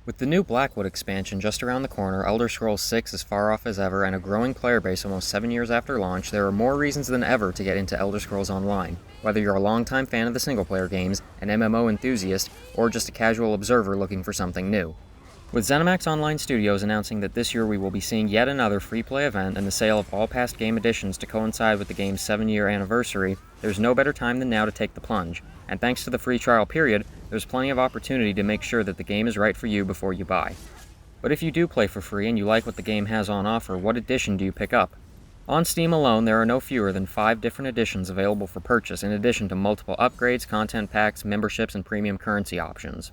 With the new Blackwood expansion just around the corner, Elder Scrolls 6 is far off as ever, and a growing player base almost 7 years after launch, there are more reasons than ever to get into Elder Scrolls Online. Whether you're a longtime fan of the single-player games, an MMO enthusiast, or just a casual observer looking for something new. With ZeniMax Online Studios announcing that this year we will be seeing yet another free-play event and the sale of all past game editions to coincide with the game's 7-year anniversary, there's no better time than now to take the plunge. And thanks to the free trial period, there's plenty of opportunity to make sure that the game is right for you before you buy. But if you do play for free and you like what the game has on offer, what edition do you pick up? On Steam alone, there are no fewer than 5 different editions available for purchase, in addition to multiple upgrades, content packs, memberships, and premium currency options.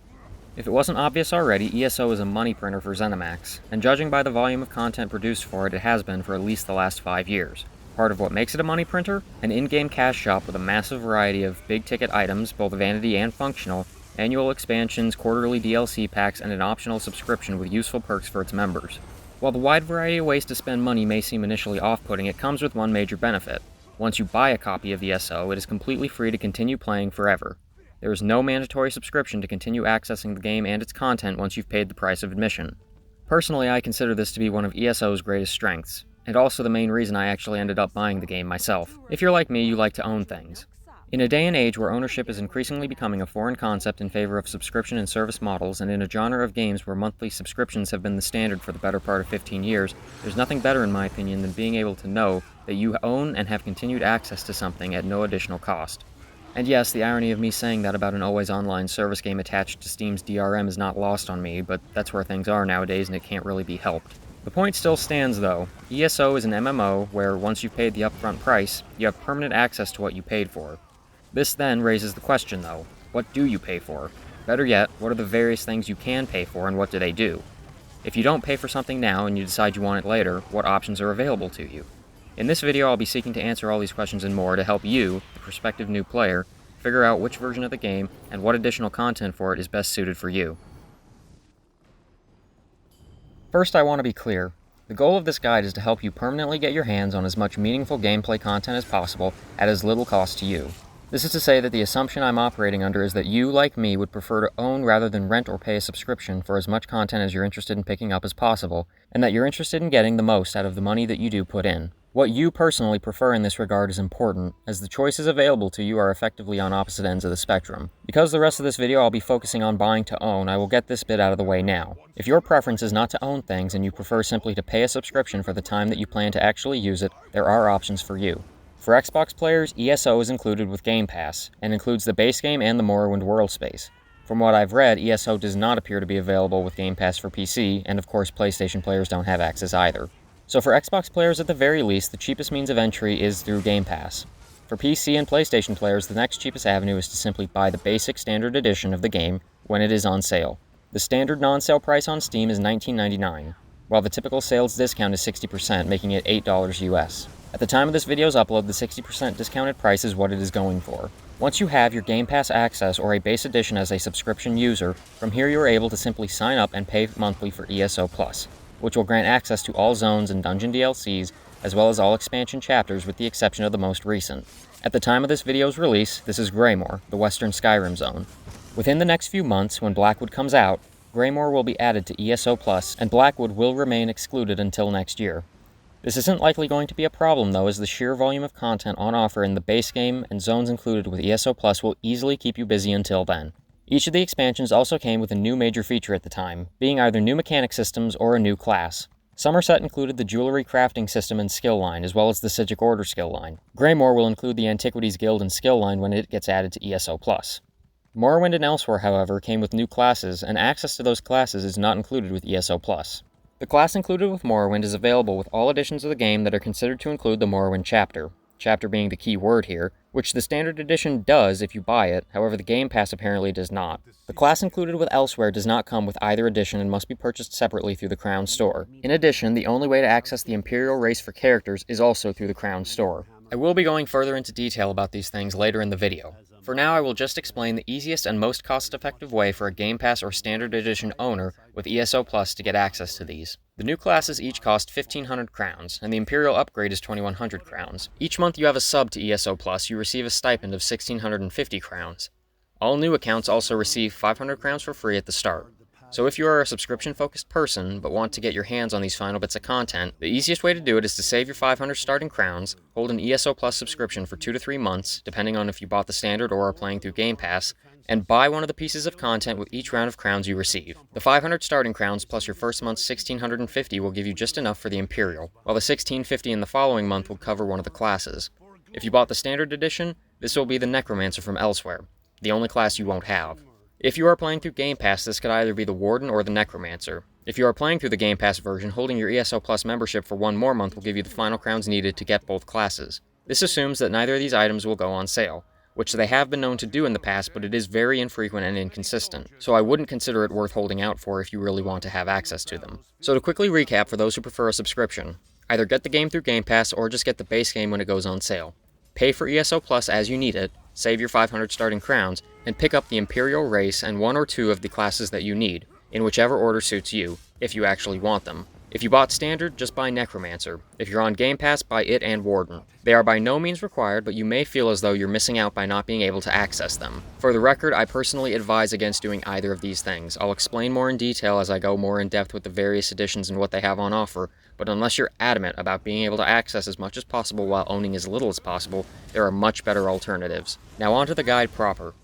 If it wasn't obvious already, ESO is a money printer for ZeniMax, and judging by the volume of content produced for it, it has been for at least the last 5 years. Part of what makes it a money printer? An in-game cash shop with a massive variety of big-ticket items, both vanity and functional, annual expansions, quarterly DLC packs, and an optional subscription with useful perks for its members. While the wide variety of ways to spend money may seem initially off-putting, it comes with one major benefit. Once you buy a copy of ESO, it is completely free to continue playing forever. There is no mandatory subscription to continue accessing the game and its content once you've paid the price of admission. Personally, I consider this to be one of ESO's greatest strengths, and also the main reason I actually ended up buying the game myself. If you're like me, you like to own things. In a day and age where ownership is increasingly becoming a foreign concept in favor of subscription and service models, and in a genre of games where monthly subscriptions have been the standard for the better part of 15 years, there's nothing better in my opinion than being able to know that you own and have continued access to something at no additional cost. And yes, the irony of me saying that about an always-online service game attached to Steam's DRM is not lost on me, but that's where things are nowadays and it can't really be helped. The point still stands though. ESO is an MMO where once you've paid the upfront price, you have permanent access to what you paid for. This then raises the question though, what do you pay for? Better yet, what are the various things you can pay for and what do they do? If you don't pay for something now and you decide you want it later, what options are available to you? In this video, I'll be seeking to answer all these questions and more to help you, the prospective new player, figure out which version of the game and what additional content for it is best suited for you. First, I want to be clear. The goal of this guide is to help you permanently get your hands on as much meaningful gameplay content as possible at as little cost to you. This is to say that the assumption I'm operating under is that you, like me, would prefer to own rather than rent or pay a subscription for as much content as you're interested in picking up as possible, and that you're interested in getting the most out of the money that you do put in. What you personally prefer in this regard is important, as the choices available to you are effectively on opposite ends of the spectrum. Because the rest of this video I'll be focusing on buying to own, I will get this bit out of the way now. If your preference is not to own things and you prefer simply to pay a subscription for the time that you plan to actually use it, there are options for you. For Xbox players, ESO is included with Game Pass, and includes the base game and the Morrowind world space. From what I've read, ESO does not appear to be available with Game Pass for PC, and of course PlayStation players don't have access either. So for Xbox players at the very least, the cheapest means of entry is through Game Pass. For PC and PlayStation players, the next cheapest avenue is to simply buy the basic standard edition of the game when it is on sale. The standard non-sale price on Steam is $19.99, while the typical sales discount is 60%, making it $8 US. At the time of this video's upload, the 60% discounted price is what it is going for. Once you have your Game Pass access or a base edition as a subscription user, from here you are able to simply sign up and pay monthly for ESO Plus, which will grant access to all zones and dungeon DLCs, as well as all expansion chapters with the exception of the most recent. At the time of this video's release, this is Greymoor, the Western Skyrim zone. Within the next few months, when Blackwood comes out, Greymoor will be added to ESO Plus, and Blackwood will remain excluded until next year. This isn't likely going to be a problem though, as the sheer volume of content on offer in the base game and zones included with ESO Plus will easily keep you busy until then. Each of the expansions also came with a new major feature at the time, being either new mechanic systems or a new class. Somerset included the jewelry crafting system and skill line, as well as the Psijic Order skill line. Greymoor will include the Antiquities Guild and skill line when it gets added to ESO Plus. Morrowind and elsewhere, however, came with new classes, and access to those classes is not included with ESO Plus. The class included with Morrowind is available with all editions of the game that are considered to include the Morrowind chapter being the key word here, which the standard edition does if you buy it, however the Game Pass apparently does not. The class included with elsewhere does not come with either edition and must be purchased separately through the Crown Store. In addition, the only way to access the Imperial race for characters is also through the Crown Store. I will be going further into detail about these things later in the video. For now, I will just explain the easiest and most cost-effective way for a Game Pass or Standard Edition owner with ESO Plus to get access to these. The new classes each cost 1,500 crowns, and the Imperial upgrade is 2,100 crowns. Each month you have a sub to ESO Plus, you receive a stipend of 1,650 crowns. All new accounts also receive 500 crowns for free at the start. So if you are a subscription-focused person, but want to get your hands on these final bits of content, the easiest way to do it is to save your 500 starting crowns, hold an ESO Plus subscription for 2 to 3 months, depending on if you bought the standard or are playing through Game Pass, and buy one of the pieces of content with each round of crowns you receive. The 500 starting crowns plus your first month's 1650 will give you just enough for the Imperial, while the 1650 in the following month will cover one of the classes. If you bought the standard edition, this will be the Necromancer from Elsewhere, the only class you won't have. If you are playing through Game Pass, this could either be the Warden or the Necromancer. If you are playing through the Game Pass version, holding your ESO Plus membership for 1 more month will give you the final crowns needed to get both classes. This assumes that neither of these items will go on sale, which they have been known to do in the past, but it is very infrequent and inconsistent, so I wouldn't consider it worth holding out for if you really want to have access to them. So to quickly recap for those who prefer a subscription, either get the game through Game Pass or just get the base game when it goes on sale. Pay for ESO Plus as you need it, save your 500 starting crowns, and pick up the Imperial race and 1 or 2 of the classes that you need, in whichever order suits you, if you actually want them. If you bought Standard, just buy Necromancer. If you're on Game Pass, buy it and Warden. They are by no means required, but you may feel as though you're missing out by not being able to access them. For the record, I personally advise against doing either of these things. I'll explain more in detail as I go more in depth with the various editions and what they have on offer, but unless you're adamant about being able to access as much as possible while owning as little as possible, there are much better alternatives. Now onto the guide proper.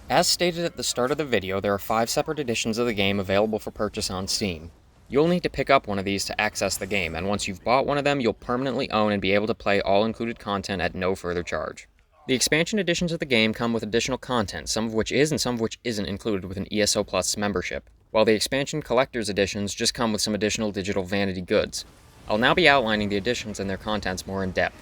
As stated at the start of the video, there are 5 separate editions of the game available for purchase on Steam. You'll need to pick up one of these to access the game, and once you've bought one of them, you'll permanently own and be able to play all included content at no further charge. The expansion editions of the game come with additional content, some of which is and some of which isn't included with an ESO Plus membership, while the expansion collector's editions just come with some additional digital vanity goods. I'll now be outlining the editions and their contents more in depth.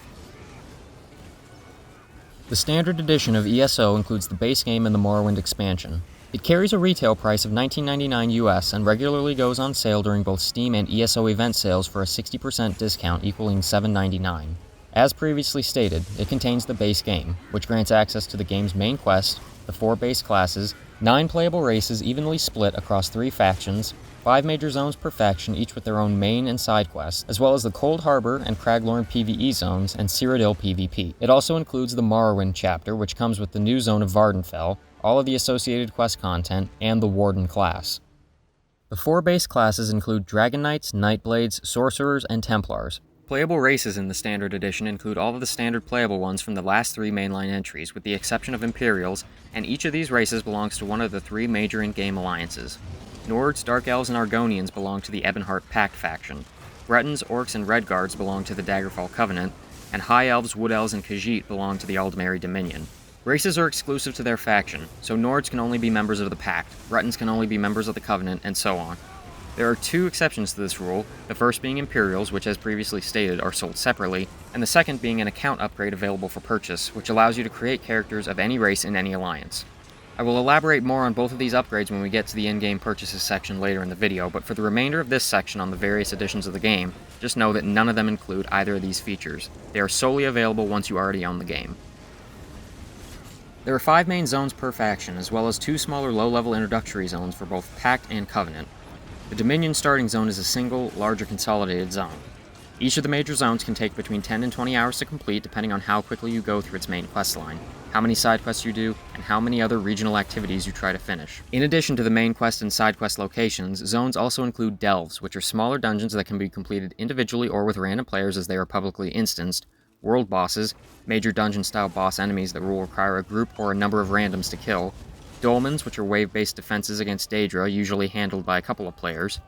The standard edition of ESO includes the base game and the Morrowind expansion. It carries a retail price of $19.99 US and regularly goes on sale during both Steam and ESO event sales for a 60% discount equaling $7.99. As previously stated, it contains the base game, which grants access to the game's main quest, the 4 base classes, 9 playable races evenly split across 3 factions, 5 major zones per faction, each with their own main and side quests, as well as the Cold Harbor and Craglorn PvE zones and Cyrodiil PvP. It also includes the Morrowind chapter, which comes with the new zone of Vardenfell, all of the associated quest content, and the Warden class. The 4 base classes include Dragon Knights, Nightblades, Sorcerers, and Templars. Playable races in the Standard Edition include all of the standard playable ones from the last 3 mainline entries, with the exception of Imperials, and each of these races belongs to one of the 3 major in-game alliances. Nords, Dark Elves, and Argonians belong to the Ebonheart Pact faction. Bretons, Orcs, and Redguards belong to the Daggerfall Covenant, and High Elves, Wood Elves, and Khajiit belong to the Aldmeri Dominion. Races are exclusive to their faction, so Nords can only be members of the Pact, Bretons can only be members of the Covenant, and so on. There are 2 exceptions to this rule, the first being Imperials, which as previously stated are sold separately, and the second being an account upgrade available for purchase, which allows you to create characters of any race in any alliance. I will elaborate more on both of these upgrades when we get to the in-game purchases section later in the video, but for the remainder of this section on the various editions of the game, just know that none of them include either of these features. They are solely available once you already own the game. There are 5 main zones per faction, as well as 2 smaller low-level introductory zones for both Pact and Covenant. The Dominion starting zone is a single, larger consolidated zone. Each of the major zones can take between 10 and 20 hours to complete depending on how quickly you go through its main questline, how many side quests you do, and how many other regional activities you try to finish. In addition to the main quest and side quest locations, zones also include delves, which are smaller dungeons that can be completed individually or with random players as they are publicly instanced, world bosses, major dungeon-style boss enemies that will require a group or a number of randoms to kill, dolmens, which are wave-based defenses against Daedra, usually handled by a couple of players,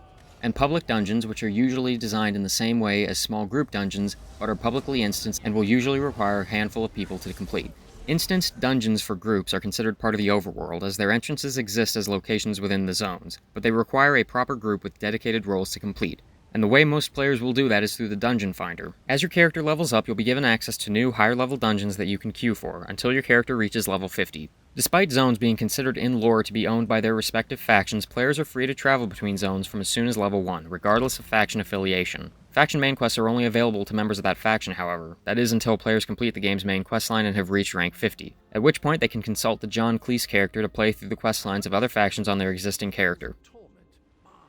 and public dungeons, which are usually designed in the same way as small group dungeons, but are publicly instanced and will usually require a handful of people to complete. Instanced dungeons for groups are considered part of the overworld, as their entrances exist as locations within the zones, but they require a proper group with dedicated roles to complete, and the way most players will do that is through the Dungeon Finder. As your character levels up, you'll be given access to new, higher-level dungeons that you can queue for, until your character reaches level 50. Despite zones being considered in lore to be owned by their respective factions, players are free to travel between zones from as soon as level 1, regardless of faction affiliation. Faction main quests are only available to members of that faction, however. That is until players complete the game's main questline and have reached rank 50, at which point they can consult the John Cleese character to play through the questlines of other factions on their existing character.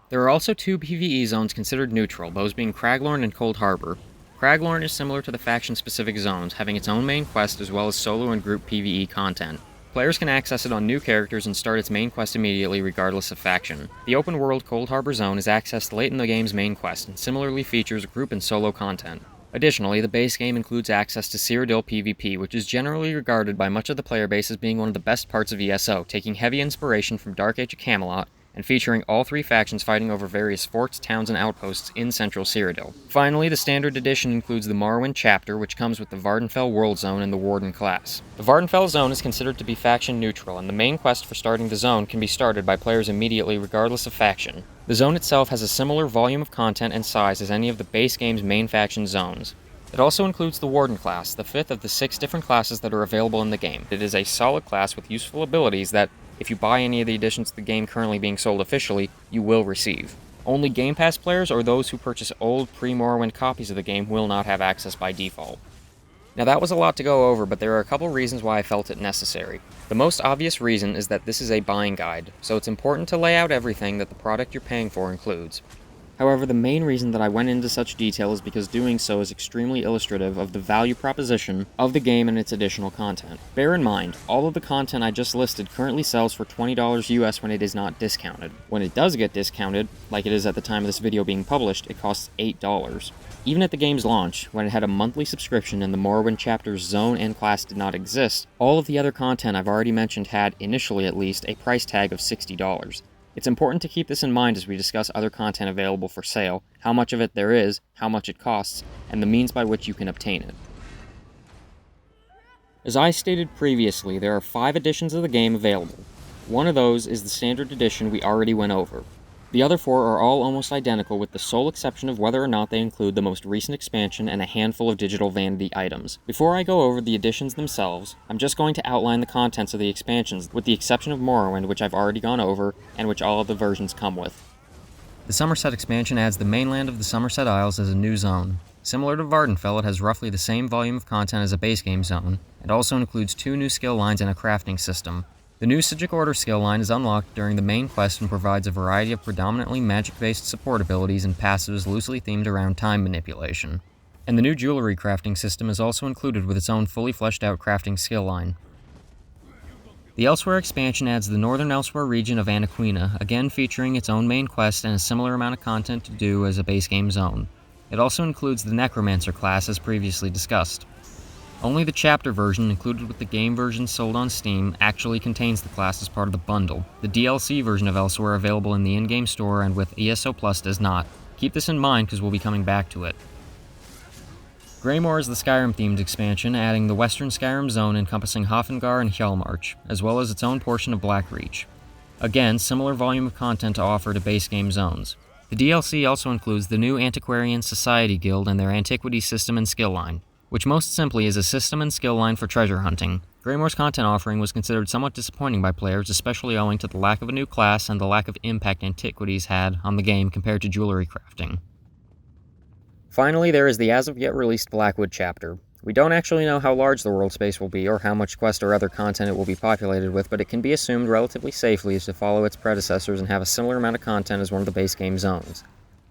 There are also 2 PvE zones considered neutral, those being Craglorn and Cold Harbor. Craglorn is similar to the faction-specific zones, having its own main quest as well as solo and group PvE content. Players can access it on new characters and start its main quest immediately regardless of faction. The open-world Cold Harbor Zone is accessed late in the game's main quest and similarly features group and solo content. Additionally, the base game includes access to Cyrodiil PvP, which is generally regarded by much of the player base as being one of the best parts of ESO, taking heavy inspiration from Dark Age of Camelot, and featuring all three factions fighting over various forts, towns, and outposts in central Cyrodiil. Finally, the Standard Edition includes the Morrowind chapter, which comes with the Vardenfell World Zone and the Warden class. The Vardenfell Zone is considered to be faction neutral, and the main quest for starting the zone can be started by players immediately regardless of faction. The zone itself has a similar volume of content and size as any of the base game's main faction zones. It also includes the Warden class, the fifth of the 6 different classes that are available in the game. It is a solid class with useful abilities that, if you buy any of the additions to the game currently being sold officially, you will receive. Only Game Pass players or those who purchase old pre-Morrowind copies of the game will not have access by default. Now that was a lot to go over, but there are a couple reasons why I felt it necessary. The most obvious reason is that this is a buying guide, so it's important to lay out everything that the product you're paying for includes. However, the main reason that I went into such detail is because doing so is extremely illustrative of the value proposition of the game and its additional content. Bear in mind, all of the content I just listed currently sells for $20 US when it is not discounted. When it does get discounted, like it is at the time of this video being published, it costs $8. Even at the game's launch, when it had a monthly subscription and the Morrowind chapter's zone and class did not exist, all of the other content I've already mentioned had, initially at least, a price tag of $60. It's important to keep this in mind as we discuss other content available for sale, how much of it there is, how much it costs, and the means by which you can obtain it. As I stated previously, there are 5 editions of the game available. One of those is the Standard Edition we already went over. The other 4 are all almost identical, with the sole exception of whether or not they include the most recent expansion and a handful of digital vanity items. Before I go over the editions themselves, I'm just going to outline the contents of the expansions, with the exception of Morrowind, which I've already gone over, and which all of the versions come with. The Somerset expansion adds the mainland of the Somerset Isles as a new zone. Similar to Vardenfell, it has roughly the same volume of content as a base game zone. It also includes 2 new skill lines and a crafting system. The new Psijic Order skill line is unlocked during the main quest and provides a variety of predominantly magic-based support abilities and passives loosely themed around time manipulation. And the new jewelry crafting system is also included with its own fully fleshed out crafting skill line. The Elsewhere expansion adds the Northern Elsewhere region of Anaquina, again featuring its own main quest and a similar amount of content to do as a base game zone. It also includes the Necromancer class as previously discussed. Only the chapter version included with the game version sold on Steam actually contains the class as part of the bundle. The DLC version of Elsewhere available in the in-game store and with ESO Plus does not. Keep this in mind because we'll be coming back to it. Greymoor is the Skyrim-themed expansion, adding the Western Skyrim zone encompassing Hofengar and Hjalmarch, as well as its own portion of Blackreach. Again, similar volume of content to offer to base game zones. The DLC also includes the new Antiquarian Society Guild and their Antiquity system and skill line, which most simply is a system and skill line for treasure hunting. Greymoor's content offering was considered somewhat disappointing by players, especially owing to the lack of a new class and the lack of impact Antiquities had on the game compared to jewelry crafting. Finally, there is the as-of-yet released Blackwood chapter. We don't actually know how large the world space will be or how much quest or other content it will be populated with, but it can be assumed relatively safely to follow its predecessors and have a similar amount of content as one of the base game zones.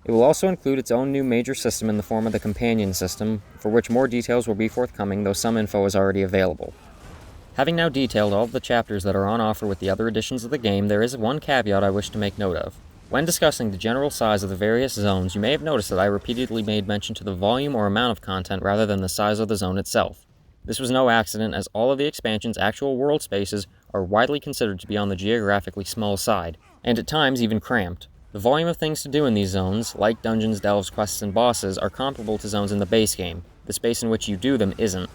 It will also include its own new major system in the form of the Companion system, for which more details will be forthcoming, though some info is already available. Having now detailed all of the chapters that are on offer with the other editions of the game, there is one caveat I wish to make note of. When discussing the general size of the various zones, you may have noticed that I repeatedly made mention to the volume or amount of content rather than the size of the zone itself. This was no accident, as all of the expansion's actual world spaces are widely considered to be on the geographically small side, and at times even cramped. The volume of things to do in these zones, like dungeons, delves, quests, and bosses, are comparable to zones in the base game. The space in which you do them isn't.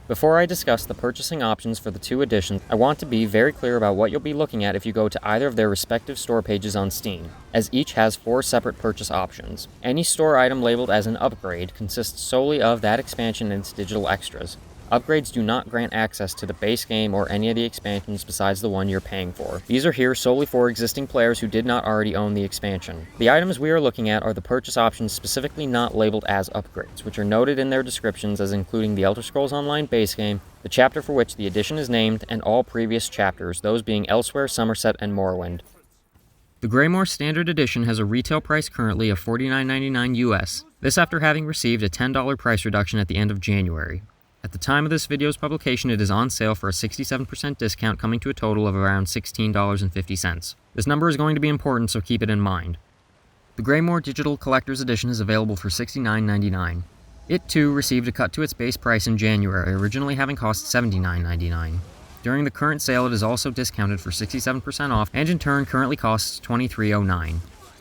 Before I discuss the purchasing options for the 2 editions, I want to be very clear about what you'll be looking at if you go to either of their respective store pages on Steam, as each has 4 separate purchase options. Any store item labeled as an upgrade consists solely of that expansion and its digital extras. Upgrades do not grant access to the base game or any of the expansions besides the one you're paying for. These are here solely for existing players who did not already own the expansion. The items we are looking at are the purchase options specifically not labeled as upgrades, which are noted in their descriptions as including the Elder Scrolls Online base game, the chapter for which the edition is named, and all previous chapters, those being Elsewhere, Somerset, and Morrowind. The Greymoor Standard Edition has a retail price currently of $49.99 US, this after having received a $10 price reduction at the end of January. At the time of this video's publication, it is on sale for a 67% discount, coming to a total of around $16.50. This number is going to be important, so keep it in mind. The Greymore Digital Collector's Edition is available for $69.99. It too received a cut to its base price in January, originally having cost $79.99. During the current sale, it is also discounted for 67% off, and in turn currently costs $23.09.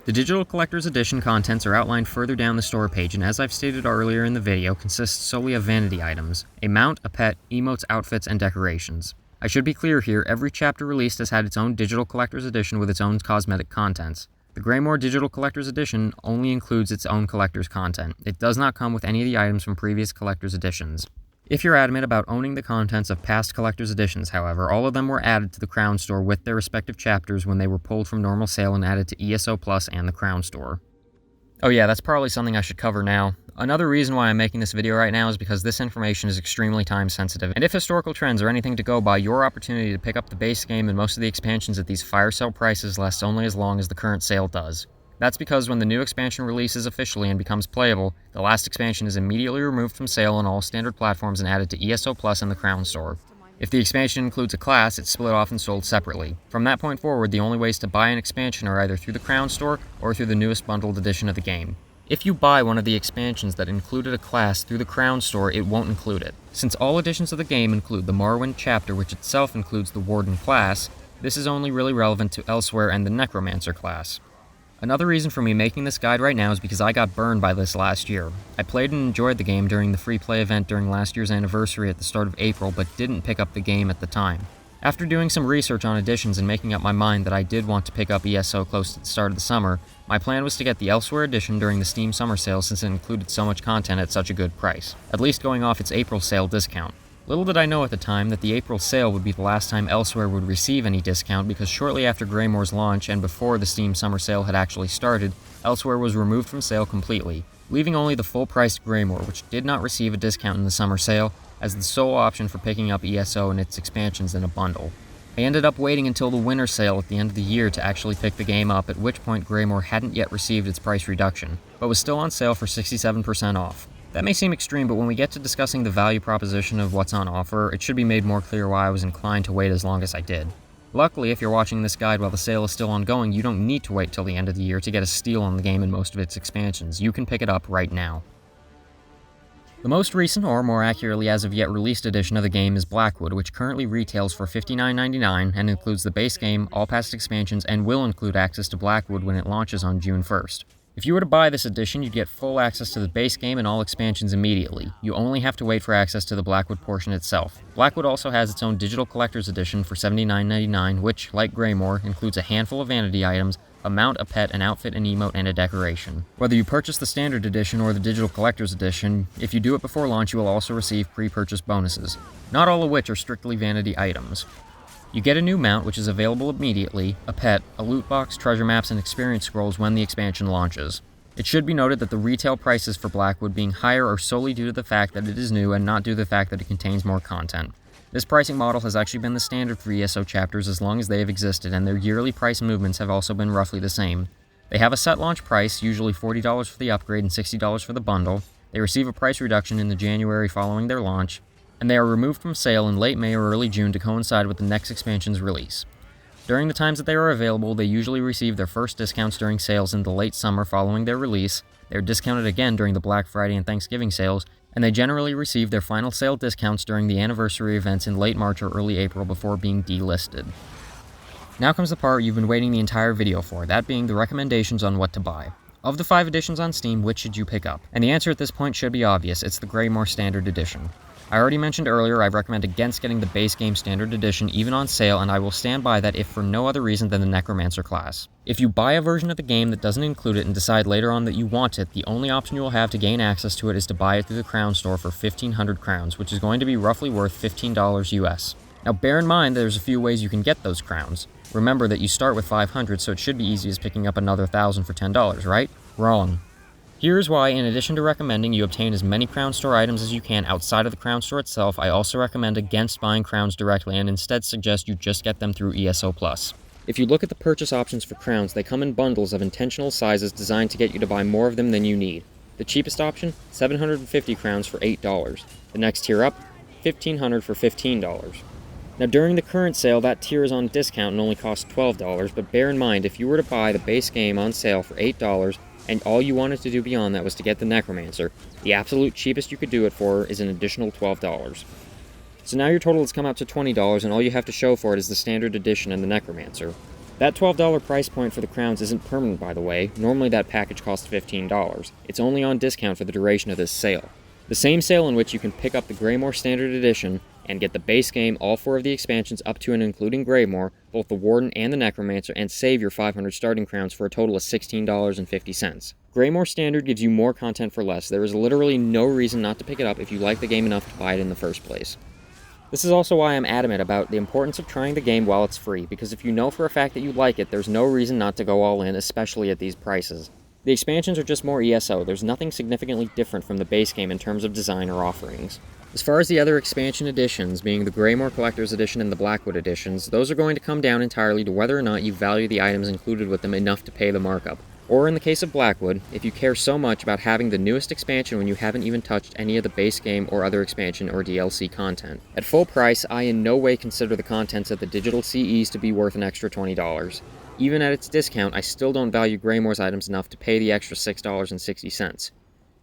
The Digital Collector's Edition contents are outlined further down the store page, and as I've stated earlier in the video, consists solely of vanity items: a mount, a pet, emotes, outfits, and decorations. I should be clear here, every chapter released has had its own Digital Collector's Edition with its own cosmetic contents. The Greymore Digital Collector's Edition only includes its own collector's content. It does not come with any of the items from previous collector's editions. If you're adamant about owning the contents of past collector's editions, however, all of them were added to the Crown Store with their respective chapters when they were pulled from normal sale and added to ESO Plus and the Crown Store. Oh yeah, that's probably something I should cover now. Another reason why I'm making this video right now is because this information is extremely time sensitive, and if historical trends are anything to go by, your opportunity to pick up the base game and most of the expansions at these fire sale prices lasts only as long as the current sale does. That's because when the new expansion releases officially and becomes playable, the last expansion is immediately removed from sale on all standard platforms and added to ESO Plus and the Crown Store. If the expansion includes a class, it's split off and sold separately. From that point forward, the only ways to buy an expansion are either through the Crown Store or through the newest bundled edition of the game. If you buy one of the expansions that included a class through the Crown Store, it won't include it. Since all editions of the game include the Morrowind chapter, which itself includes the Warden class, this is only really relevant to Elsewhere and the Necromancer class. Another reason for me making this guide right now is because I got burned by this last year. I played and enjoyed the game during the free play event during last year's anniversary at the start of April, but didn't pick up the game at the time. After doing some research on editions and making up my mind that I did want to pick up ESO close to the start of the summer, my plan was to get the Elsewhere edition during the Steam summer sale since it included so much content at such a good price, at least going off its April sale discount. Little did I know at the time that the April sale would be the last time Elsewhere would receive any discount, because shortly after Greymore's launch and before the Steam summer sale had actually started, Elsewhere was removed from sale completely, leaving only the full-priced Greymore, which did not receive a discount in the summer sale, as the sole option for picking up ESO and its expansions in a bundle. I ended up waiting until the winter sale at the end of the year to actually pick the game up, at which point Greymore hadn't yet received its price reduction, but was still on sale for 67% off. That may seem extreme, but when we get to discussing the value proposition of what's on offer, it should be made more clear why I was inclined to wait as long as I did. Luckily, if you're watching this guide while the sale is still ongoing, you don't need to wait till the end of the year to get a steal on the game and most of its expansions. You can pick it up right now. The most recent, or more accurately as of yet released edition of the game is Blackwood, which currently retails for $59.99 and includes the base game, all past expansions, and will include access to Blackwood when it launches on June 1st. If you were to buy this edition, you'd get full access to the base game and all expansions immediately. You only have to wait for access to the Blackwood portion itself. Blackwood also has its own Digital Collector's Edition for $79.99, which, like Greymore, includes a handful of vanity items, a mount, a pet, an outfit, an emote, and a decoration. Whether you purchase the Standard Edition or the Digital Collector's Edition, if you do it before launch, you will also receive pre-purchase bonuses, not all of which are strictly vanity items. You get a new mount, which is available immediately, a pet, a loot box, treasure maps, and experience scrolls when the expansion launches. It should be noted that the retail prices for Blackwood being higher are solely due to the fact that it is new and not due to the fact that it contains more content. This pricing model has actually been the standard for ESO chapters as long as they have existed, and their yearly price movements have also been roughly the same. They have a set launch price, usually $40 for the upgrade and $60 for the bundle. They receive a price reduction in the January following their launch, and they are removed from sale in late May or early June to coincide with the next expansion's release. During the times that they are available, they usually receive their first discounts during sales in the late summer following their release, they are discounted again during the Black Friday and Thanksgiving sales, and they generally receive their final sale discounts during the anniversary events in late March or early April before being delisted. Now comes the part you've been waiting the entire video for, that being the recommendations on what to buy. Of the 5 editions on Steam, which should you pick up? And the answer at this point should be obvious, it's the Greymore Standard Edition. I already mentioned earlier I recommend against getting the base game Standard Edition even on sale, and I will stand by that if for no other reason than the Necromancer class. If you buy a version of the game that doesn't include it and decide later on that you want it, the only option you will have to gain access to it is to buy it through the Crown Store for 1,500 crowns, which is going to be roughly worth $15 US. Now bear in mind that there's a few ways you can get those crowns. Remember that you start with 500, so it should be easy as picking up another 1,000 for $10, right? Wrong. Here's why, in addition to recommending you obtain as many Crown Store items as you can outside of the Crown Store itself, I also recommend against buying crowns directly and instead suggest you just get them through ESO Plus. If you look at the purchase options for crowns, they come in bundles of intentional sizes designed to get you to buy more of them than you need. The cheapest option, 750 crowns for $8. The next tier up, $1,500 for $15. Now during the current sale, that tier is on discount and only costs $12, but bear in mind, if you were to buy the base game on sale for $8, and all you wanted to do beyond that was to get the Necromancer, the absolute cheapest you could do it for is an additional $12. So now your total has come up to $20, and all you have to show for it is the standard edition and the Necromancer. That $12 price point for the crowns isn't permanent, by the way. Normally that package costs $15. It's only on discount for the duration of this sale. The same sale in which you can pick up the Greymore Standard Edition and get the base game, all 4 of the expansions up to and including Greymore, both the Warden and the Necromancer, and save your 500 starting crowns for a total of $16.50. Greymore Standard gives you more content for less. There is literally no reason not to pick it up if you like the game enough to buy it in the first place. This is also why I'm adamant about the importance of trying the game while it's free, because if you know for a fact that you like it, there's no reason not to go all in, especially at these prices. The expansions are just more ESO. There's nothing significantly different from the base game in terms of design or offerings. As far as the other expansion editions, being the Greymore Collector's Edition and the Blackwood editions, those are going to come down entirely to whether or not you value the items included with them enough to pay the markup. Or in the case of Blackwood, if you care so much about having the newest expansion when you haven't even touched any of the base game or other expansion or DLC content. At full price, I in no way consider the contents of the digital CEs to be worth an extra $20. Even at its discount, I still don't value Greymore's items enough to pay the extra $6.60.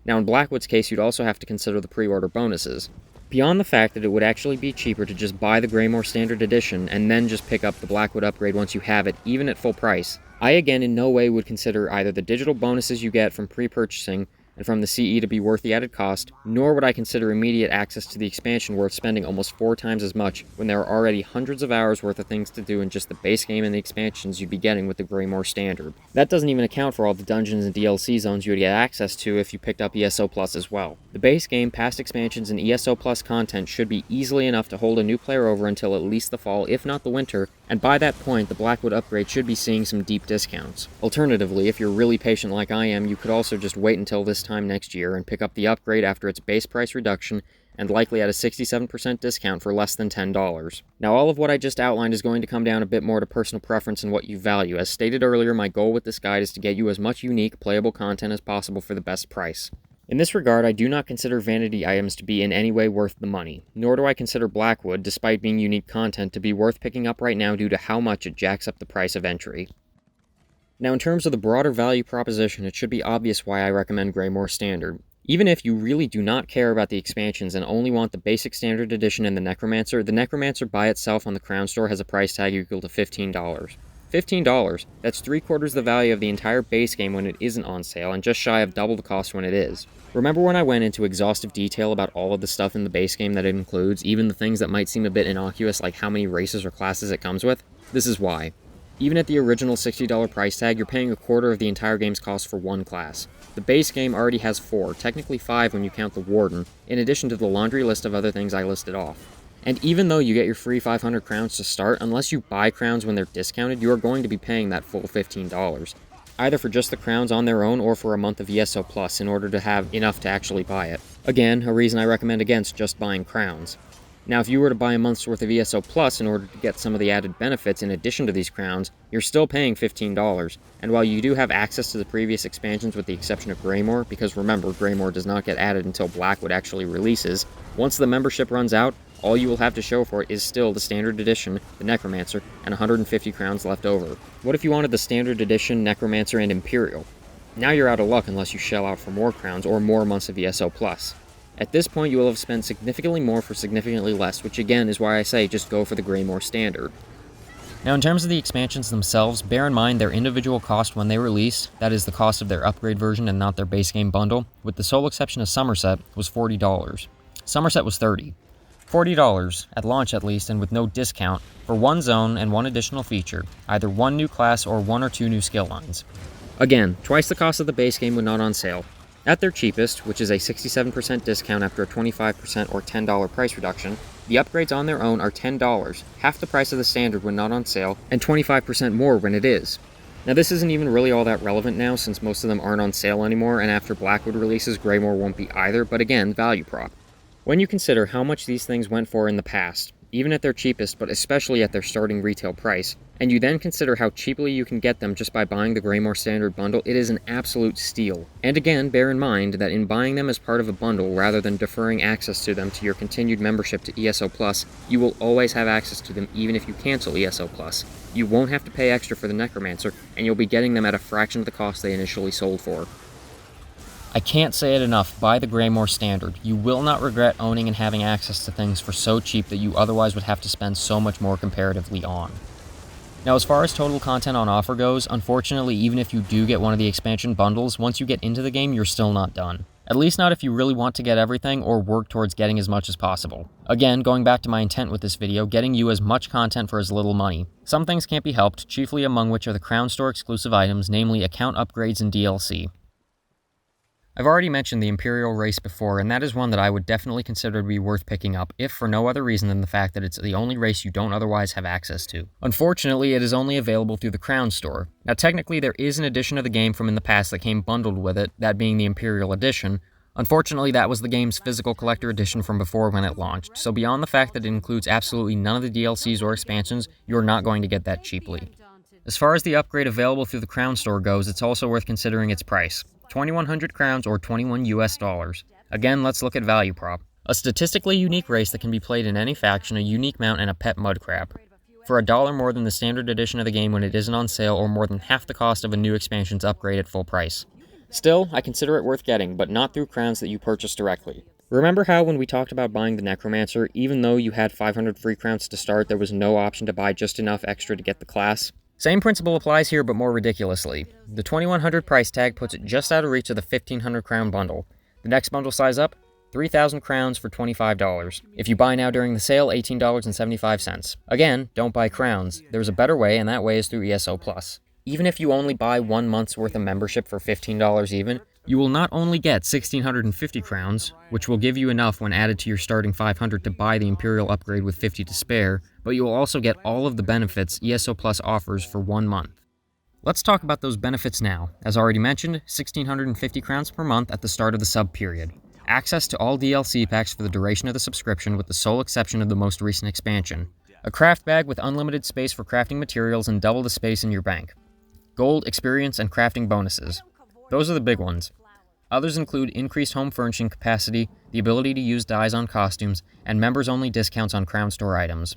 Now in Blackwood's case, you'd also have to consider the pre-order bonuses. Beyond the fact that it would actually be cheaper to just buy the Greymore Standard Edition and then just pick up the Blackwood upgrade once you have it, even at full price, I again in no way would consider either the digital bonuses you get from pre-purchasing and from the CE to be worth the added cost, nor would I consider immediate access to the expansion worth spending almost 4 times as much when there are already hundreds of hours worth of things to do in just the base game and the expansions you'd be getting with the Greymore Standard. That doesn't even account for all the dungeons and DLC zones you would get access to if you picked up ESO Plus as well. The base game, past expansions, and ESO Plus content should be easily enough to hold a new player over until at least the fall, if not the winter, and by that point, the Blackwood upgrade should be seeing some deep discounts. Alternatively, if you're really patient like I am, you could also just wait until this time next year and pick up the upgrade after its base price reduction and likely at a 67% discount for less than $10. Now all of what I just outlined is going to come down a bit more to personal preference and what you value. As stated earlier, my goal with this guide is to get you as much unique, playable content as possible for the best price. In this regard, I do not consider vanity items to be in any way worth the money, nor do I consider Blackwood, despite being unique content, to be worth picking up right now due to how much it jacks up the price of entry. Now in terms of the broader value proposition, it should be obvious why I recommend Greymore Standard. Even if you really do not care about the expansions and only want the basic Standard Edition and the Necromancer by itself on the Crown Store has a price tag equal to $15. $15, that's 3/4 the value of the entire base game when it isn't on sale, and just shy of double the cost when it is. Remember when I went into exhaustive detail about all of the stuff in the base game that it includes, even the things that might seem a bit innocuous like how many races or classes it comes with? This is why. Even at the original $60 price tag, you're paying 1/4 of the entire game's cost for one class. The base game already has 4, technically 5 when you count the Warden, in addition to the laundry list of other things I listed off. And even though you get your free 500 crowns to start, unless you buy crowns when they're discounted, you are going to be paying that full $15. Either for just the crowns on their own or for a month of ESO Plus in order to have enough to actually buy it. Again, a reason I recommend against just buying crowns. Now, if you were to buy a month's worth of ESO Plus in order to get some of the added benefits in addition to these crowns, you're still paying $15, and while you do have access to the previous expansions with the exception of Greymore, because remember, Greymore does not get added until Blackwood actually releases, once the membership runs out, all you will have to show for it is still the Standard Edition, the Necromancer, and 150 crowns left over. What if you wanted the Standard Edition, Necromancer, and Imperial? Now you're out of luck unless you shell out for more crowns or more months of ESO Plus. At this point, you will have spent significantly more for significantly less, which again is why I say just go for the Greymore Standard. Now in terms of the expansions themselves, bear in mind their individual cost when they released, that is the cost of their upgrade version and not their base game bundle, with the sole exception of Somerset, was $40. Somerset was $30. $40, at launch at least, and with no discount, for one zone and one additional feature, either one new class or 1 or 2 new skill lines. Again, twice the cost of the base game when not on sale. At their cheapest, which is a 67% discount after a 25% or $10 price reduction, the upgrades on their own are $10, half the price of the standard when not on sale, and 25% more when it is. Now this isn't even really all that relevant now since most of them aren't on sale anymore, and after Blackwood releases, Greymore won't be either, but again, value prop. When you consider how much these things went for in the past, even at their cheapest, but especially at their starting retail price, and you then consider how cheaply you can get them just by buying the Greymore Standard Bundle, it is an absolute steal. And again, bear in mind that in buying them as part of a bundle rather than deferring access to them to your continued membership to ESO Plus, you will always have access to them even if you cancel ESO Plus. You won't have to pay extra for the Necromancer, and you'll be getting them at a fraction of the cost they initially sold for. I can't say it enough, buy the Greymore Standard. You will not regret owning and having access to things for so cheap that you otherwise would have to spend so much more comparatively on. Now, as far as total content on offer goes, unfortunately, even if you do get one of the expansion bundles, once you get into the game, you're still not done. At least not if you really want to get everything or work towards getting as much as possible. Again, going back to my intent with this video, getting you as much content for as little money. Some things can't be helped, chiefly among which are the Crown Store exclusive items, namely account upgrades and DLC. I've already mentioned the Imperial race before, and that is one that I would definitely consider to be worth picking up, if for no other reason than the fact that it's the only race you don't otherwise have access to. Unfortunately, it is only available through the Crown Store. Now technically there is an edition of the game from in the past that came bundled with it, that being the Imperial Edition. Unfortunately, that was the game's physical collector edition from before when it launched, so beyond the fact that it includes absolutely none of the DLCs or expansions, you're not going to get that cheaply. As far as the upgrade available through the Crown Store goes, it's also worth considering its price. 2,100 crowns or 21 US dollars. Again, let's look at value prop. A statistically unique race that can be played in any faction, a unique mount, and a pet mudcrab. For $1 more than the standard edition of the game when it isn't on sale, or more than half the cost of a new expansion's upgrade at full price. Still, I consider it worth getting, but not through crowns that you purchase directly. Remember how when we talked about buying the Necromancer, even though you had 500 free crowns to start, there was no option to buy just enough extra to get the class? Same principle applies here, but more ridiculously. The 2,100 price tag puts it just out of reach of the 1,500 crown bundle. The next bundle size up, 3,000 crowns for $25. If you buy now during the sale, $18.75. Again, don't buy crowns. There's a better way, and that way is through ESO Plus. Even if you only buy 1 month's worth of membership for $15 even, you will not only get 1,650 crowns, which will give you enough when added to your starting 500 to buy the Imperial upgrade with 50 to spare, but you will also get all of the benefits ESO Plus offers for 1 month. Let's talk about those benefits now. As already mentioned, 1,650 crowns per month at the start of the sub period. Access to all DLC packs for the duration of the subscription with the sole exception of the most recent expansion. A craft bag with unlimited space for crafting materials and double the space in your bank. Gold, experience, and crafting bonuses. Those are the big ones. Others include increased home furnishing capacity, the ability to use dyes on costumes, and members-only discounts on Crown Store items.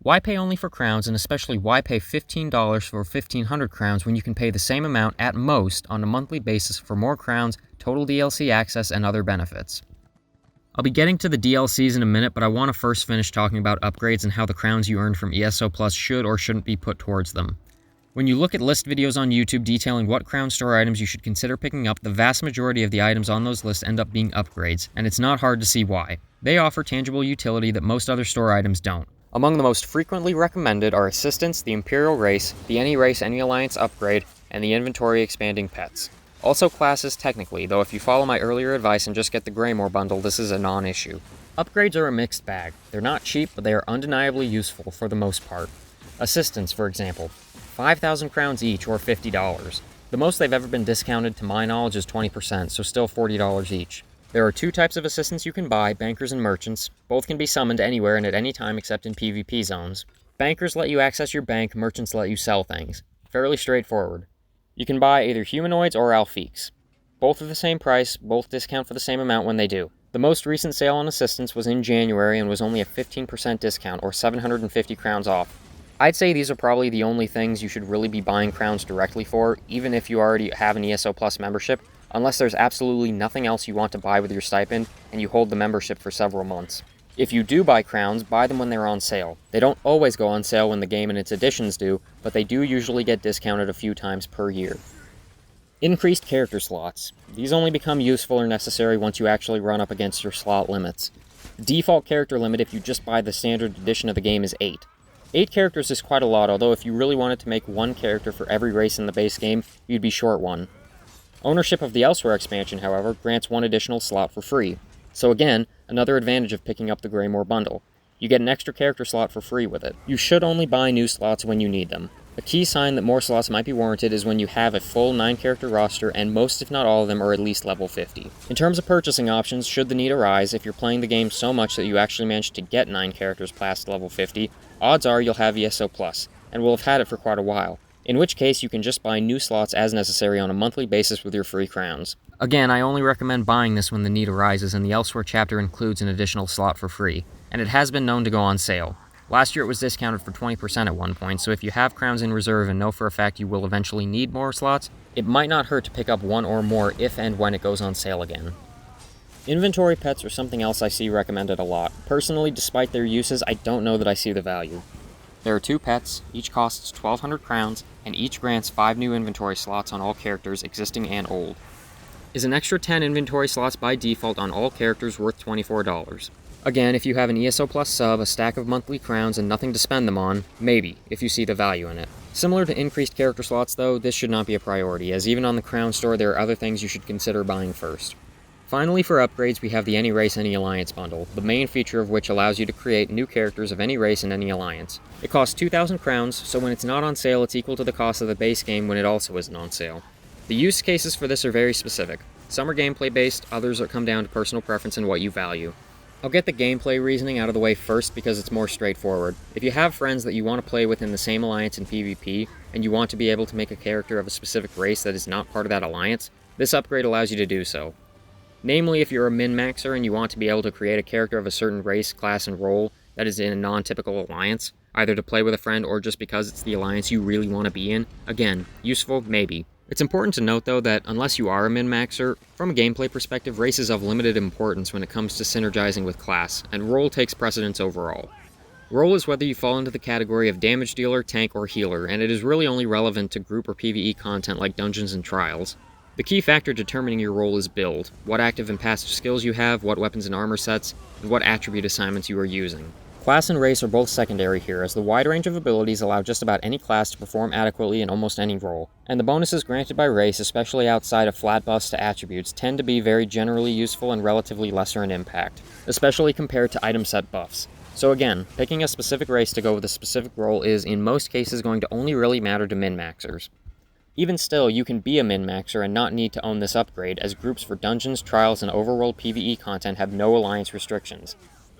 Why pay only for crowns, and especially why pay $15 for 1,500 crowns when you can pay the same amount at most on a monthly basis for more crowns, total DLC access, and other benefits? I'll be getting to the DLCs in a minute, but I want to first finish talking about upgrades and how the crowns you earn from ESO Plus should or shouldn't be put towards them. When you look at list videos on YouTube detailing what Crown Store items you should consider picking up, the vast majority of the items on those lists end up being upgrades, and it's not hard to see why. They offer tangible utility that most other store items don't. Among the most frequently recommended are Assistance, the Imperial Race, the Any Race, Any Alliance upgrade, and the Inventory Expanding Pets. Also classes technically, though if you follow my earlier advice and just get the Greymore bundle, this is a non-issue. Upgrades are a mixed bag. They're not cheap, but they are undeniably useful for the most part. Assistance, for example. 5,000 crowns each, or $50. The most they've ever been discounted to my knowledge is 20%, so still $40 each. There are 2 types of assistants you can buy, bankers and merchants. Both can be summoned anywhere and at any time except in PvP zones. Bankers let you access your bank, merchants let you sell things. Fairly straightforward. You can buy either humanoids or Alfiques. Both are the same price, both discount for the same amount when they do. The most recent sale on assistants was in January and was only a 15% discount, or 750 crowns off. I'd say these are probably the only things you should really be buying crowns directly for, even if you already have an ESO Plus membership, unless there's absolutely nothing else you want to buy with your stipend and you hold the membership for several months. If you do buy crowns, buy them when they're on sale. They don't always go on sale when the game and its editions do, but they do usually get discounted a few times per year. Increased character slots. These only become useful or necessary once you actually run up against your slot limits. The default character limit if you just buy the standard edition of the game is 8. 8 characters is quite a lot, although if you really wanted to make 1 character for every race in the base game, you'd be short 1. Ownership of the Elsewhere expansion, however, grants 1 additional slot for free. So again, another advantage of picking up the Greymore bundle. You get an extra character slot for free with it. You should only buy new slots when you need them. A key sign that more slots might be warranted is when you have a full 9-character roster and most if not all of them are at least level 50. In terms of purchasing options, should the need arise, if you're playing the game so much that you actually manage to get 9 characters past level 50, odds are you'll have ESO Plus, and will have had it for quite a while, in which case you can just buy new slots as necessary on a monthly basis with your free crowns. Again, I only recommend buying this when the need arises, and the Elsewhere chapter includes an additional slot for free, and it has been known to go on sale. Last year it was discounted for 20% at one point, so if you have crowns in reserve and know for a fact you will eventually need more slots, it might not hurt to pick up one or more if and when it goes on sale again. Inventory pets are something else I see recommended a lot. Personally, despite their uses, I don't know that I see the value. There are 2 pets, each costs 1,200 crowns, and each grants 5 new inventory slots on all characters, existing and old. Is an extra 10 inventory slots by default on all characters worth $24? Again, if you have an ESO Plus sub, a stack of monthly crowns, and nothing to spend them on, maybe, if you see the value in it. Similar to increased character slots though, this should not be a priority, as even on the crown store there are other things you should consider buying first. Finally, for upgrades, we have the Any Race, Any Alliance bundle, the main feature of which allows you to create new characters of any race in any alliance. It costs 2,000 crowns, so when it's not on sale it's equal to the cost of the base game when it also isn't on sale. The use cases for this are very specific. Some are gameplay based, others come down to personal preference and what you value. I'll get the gameplay reasoning out of the way first because it's more straightforward. If you have friends that you want to play with in the same alliance in PvP, and you want to be able to make a character of a specific race that is not part of that alliance, this upgrade allows you to do so. Namely, if you're a min-maxer and you want to be able to create a character of a certain race, class, and role that is in a non-typical alliance, either to play with a friend or just because it's the alliance you really want to be in, again, useful, maybe. It's important to note, though, that unless you are a min-maxer, from a gameplay perspective, race is of limited importance when it comes to synergizing with class, and role takes precedence overall. Role is whether you fall into the category of damage dealer, tank, or healer, and it is really only relevant to group or PvE content like dungeons and trials. The key factor determining your role is build, what active and passive skills you have, what weapons and armor sets, and what attribute assignments you are using. Class and race are both secondary here, as the wide range of abilities allow just about any class to perform adequately in almost any role, and the bonuses granted by race, especially outside of flat buffs to attributes, tend to be very generally useful and relatively lesser in impact, especially compared to item set buffs. So again, picking a specific race to go with a specific role is, in most cases, going to only really matter to min-maxers. Even still, you can be a min-maxer and not need to own this upgrade, as groups for dungeons, trials, and overworld PvE content have no alliance restrictions.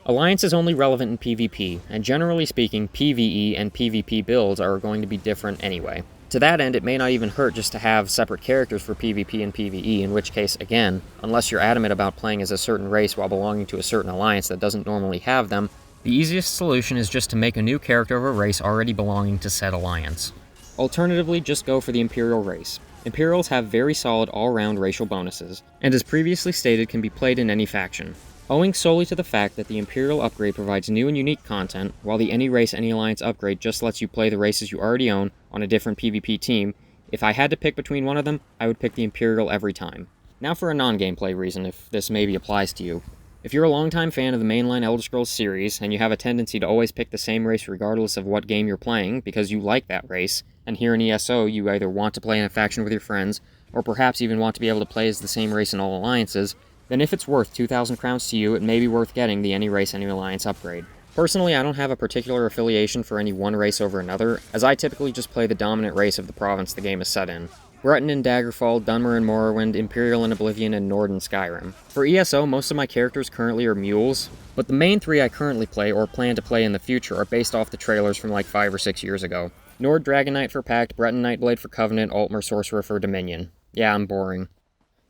Alliance is only relevant in PvP, and generally speaking, PvE and PvP builds are going to be different anyway. To that end, it may not even hurt just to have separate characters for PvP and PvE, in which case, again, unless you're adamant about playing as a certain race while belonging to a certain alliance that doesn't normally have them, the easiest solution is just to make a new character of a race already belonging to said alliance. Alternatively, just go for the Imperial race. Imperials have very solid all-round racial bonuses, and as previously stated can be played in any faction. Owing solely to the fact that the Imperial upgrade provides new and unique content, while the Any Race, Any Alliance upgrade just lets you play the races you already own on a different PvP team, if I had to pick between one of them, I would pick the Imperial every time. Now for a non-gameplay reason, if this maybe applies to you. If you're a longtime fan of the mainline Elder Scrolls series, and you have a tendency to always pick the same race regardless of what game you're playing, because you like that race, and here in ESO you either want to play in a faction with your friends, or perhaps even want to be able to play as the same race in all alliances, then if it's worth 2,000 crowns to you, it may be worth getting the Any Race, Any Alliance upgrade. Personally, I don't have a particular affiliation for any one race over another, as I typically just play the dominant race of the province the game is set in. Breton in Daggerfall, Dunmer in Morrowind, Imperial in Oblivion, and Nord in Skyrim. For ESO, most of my characters currently are mules, but the main 3 I currently play, or plan to play in the future, are based off the trailers from like 5 or 6 years ago. Nord Dragon Knight for Pact, Breton Nightblade for Covenant, Altmer Sorcerer for Dominion. Yeah, I'm boring.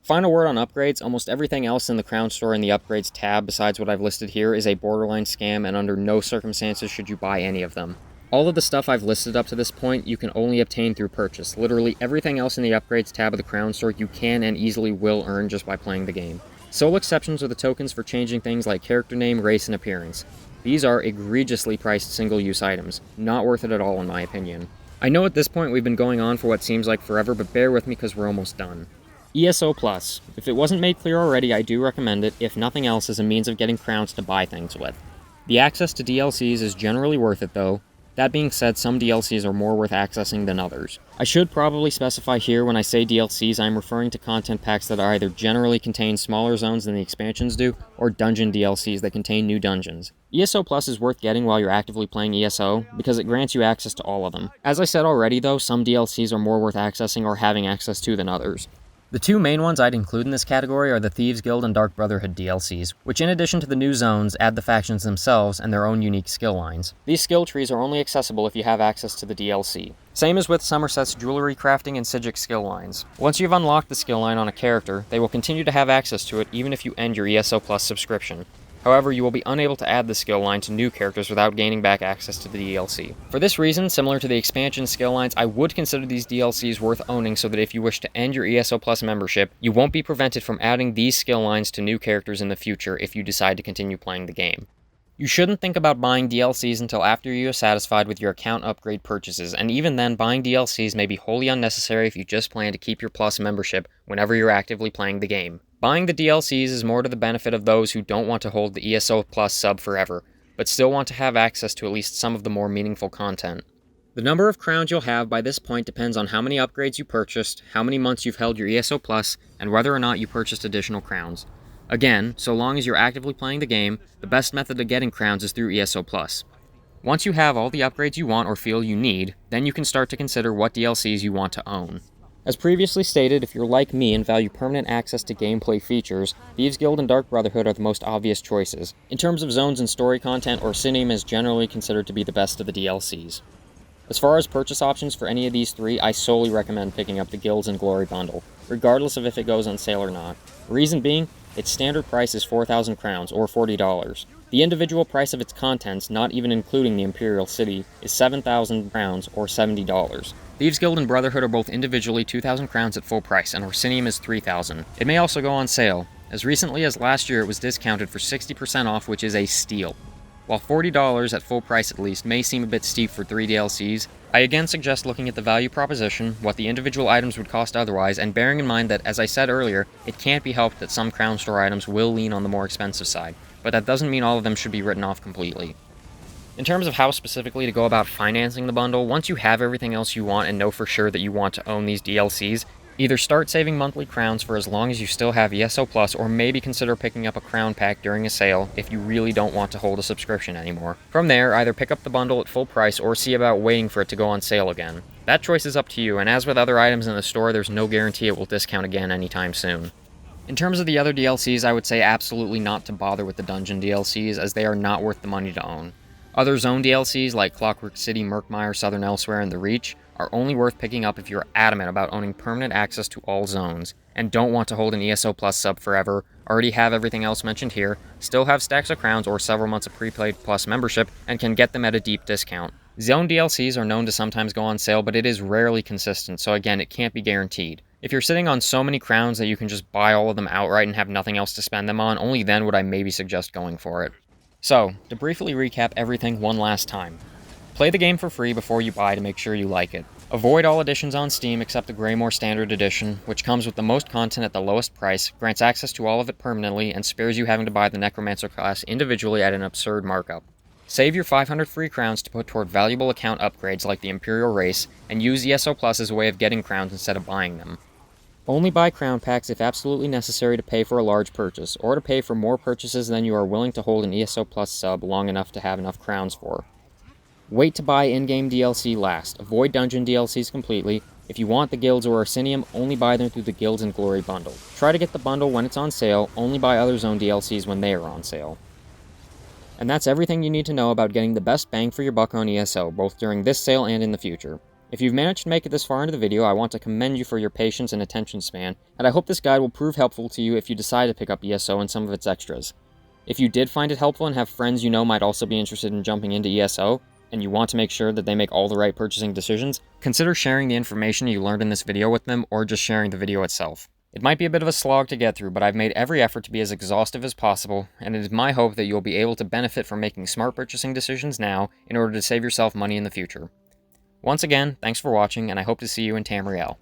Final word on upgrades, almost everything else in the Crown Store in the Upgrades tab besides what I've listed here is a borderline scam, and under no circumstances should you buy any of them. All of the stuff I've listed up to this point you can only obtain through purchase. Literally everything else in the Upgrades tab of the Crown Store you can and easily will earn just by playing the game. Sole exceptions are the tokens for changing things like character name, race, and appearance. These are egregiously priced single-use items, not worth it at all in my opinion. I know at this point we've been going on for what seems like forever, but bear with me because we're almost done. ESO Plus. If it wasn't made clear already, I do recommend it, if nothing else, as a means of getting crowns to buy things with. The access to DLCs is generally worth it though. That being said, some DLCs are more worth accessing than others. I should probably specify here when I say DLCs, I'm referring to content packs that either generally contain smaller zones than the expansions do, or dungeon DLCs that contain new dungeons. ESO Plus is worth getting while you're actively playing ESO, because it grants you access to all of them. As I said already though, some DLCs are more worth accessing or having access to than others. The two main ones I'd include in this category are the Thieves Guild and Dark Brotherhood DLCs, which in addition to the new zones, add the factions themselves and their own unique skill lines. These skill trees are only accessible if you have access to the DLC. Same as with Somerset's jewelry crafting and Sijic skill lines. Once you've unlocked the skill line on a character, they will continue to have access to it even if you end your ESO Plus subscription. However, you will be unable to add the skill line to new characters without gaining back access to the DLC. For this reason, similar to the expansion skill lines, I would consider these DLCs worth owning so that if you wish to end your ESO Plus membership, you won't be prevented from adding these skill lines to new characters in the future if you decide to continue playing the game. You shouldn't think about buying DLCs until after you are satisfied with your account upgrade purchases, and even then, buying DLCs may be wholly unnecessary if you just plan to keep your Plus membership whenever you're actively playing the game. Buying the DLCs is more to the benefit of those who don't want to hold the ESO Plus sub forever, but still want to have access to at least some of the more meaningful content. The number of crowns you'll have by this point depends on how many upgrades you purchased, how many months you've held your ESO Plus, and whether or not you purchased additional crowns. Again, so long as you're actively playing the game, the best method of getting crowns is through ESO Plus. Once you have all the upgrades you want or feel you need, then you can start to consider what DLCs you want to own. As previously stated, if you're like me and value permanent access to gameplay features, Thieves Guild and Dark Brotherhood are the most obvious choices. In terms of zones and story content, Orsinium is generally considered to be the best of the DLCs. As far as purchase options for any of these three, I solely recommend picking up the Guilds and Glory bundle, regardless of if it goes on sale or not. Reason being, its standard price is 4,000 crowns, or $40. The individual price of its contents, not even including the Imperial City, is 7,000 crowns, or $70. Thieves Guild and Brotherhood are both individually 2,000 crowns at full price, and Orsinium is 3,000. It may also go on sale. As recently as last year, it was discounted for 60% off, which is a steal. While $40 at full price at least may seem a bit steep for 3 DLCs, I again suggest looking at the value proposition, what the individual items would cost otherwise, and bearing in mind that, as I said earlier, it can't be helped that some Crown Store items will lean on the more expensive side, but that doesn't mean all of them should be written off completely. In terms of how specifically to go about financing the bundle, once you have everything else you want and know for sure that you want to own these DLCs, either start saving monthly crowns for as long as you still have ESO Plus, or maybe consider picking up a crown pack during a sale if you really don't want to hold a subscription anymore. From there, either pick up the bundle at full price or see about waiting for it to go on sale again. That choice is up to you, and as with other items in the store, there's no guarantee it will discount again anytime soon. In terms of the other DLCs, I would say absolutely not to bother with the dungeon DLCs, as they are not worth the money to own. Other zone DLCs like Clockwork City, Murkmire, Southern Elsewhere, and The Reach are only worth picking up if you're adamant about owning permanent access to all zones, and don't want to hold an ESO Plus sub forever, already have everything else mentioned here, still have stacks of crowns or several months of prepaid Plus membership, and can get them at a deep discount. Zone DLCs are known to sometimes go on sale, but it is rarely consistent, so again, it can't be guaranteed. If you're sitting on so many crowns that you can just buy all of them outright and have nothing else to spend them on, only then would I maybe suggest going for it. So, to briefly recap everything one last time. Play the game for free before you buy to make sure you like it. Avoid all editions on Steam except the Greymore Standard Edition, which comes with the most content at the lowest price, grants access to all of it permanently, and spares you having to buy the Necromancer class individually at an absurd markup. Save your 500 free crowns to put toward valuable account upgrades like the Imperial Race, and use ESO Plus as a way of getting crowns instead of buying them. Only buy crown packs if absolutely necessary to pay for a large purchase, or to pay for more purchases than you are willing to hold an ESO Plus sub long enough to have enough crowns for. Wait to buy in-game DLC last. Avoid dungeon DLCs completely. If you want the guilds or Orsinium, only buy them through the Guilds and Glory bundle. Try to get the bundle when it's on sale, only buy other zone DLCs when they are on sale. And that's everything you need to know about getting the best bang for your buck on ESO, both during this sale and in the future. If you've managed to make it this far into the video, I want to commend you for your patience and attention span, and I hope this guide will prove helpful to you if you decide to pick up ESO and some of its extras. If you did find it helpful and have friends you know might also be interested in jumping into ESO, and you want to make sure that they make all the right purchasing decisions, consider sharing the information you learned in this video with them, or just sharing the video itself. It might be a bit of a slog to get through, but I've made every effort to be as exhaustive as possible, and it is my hope that you'll be able to benefit from making smart purchasing decisions now in order to save yourself money in the future. Once again, thanks for watching, and I hope to see you in Tamriel.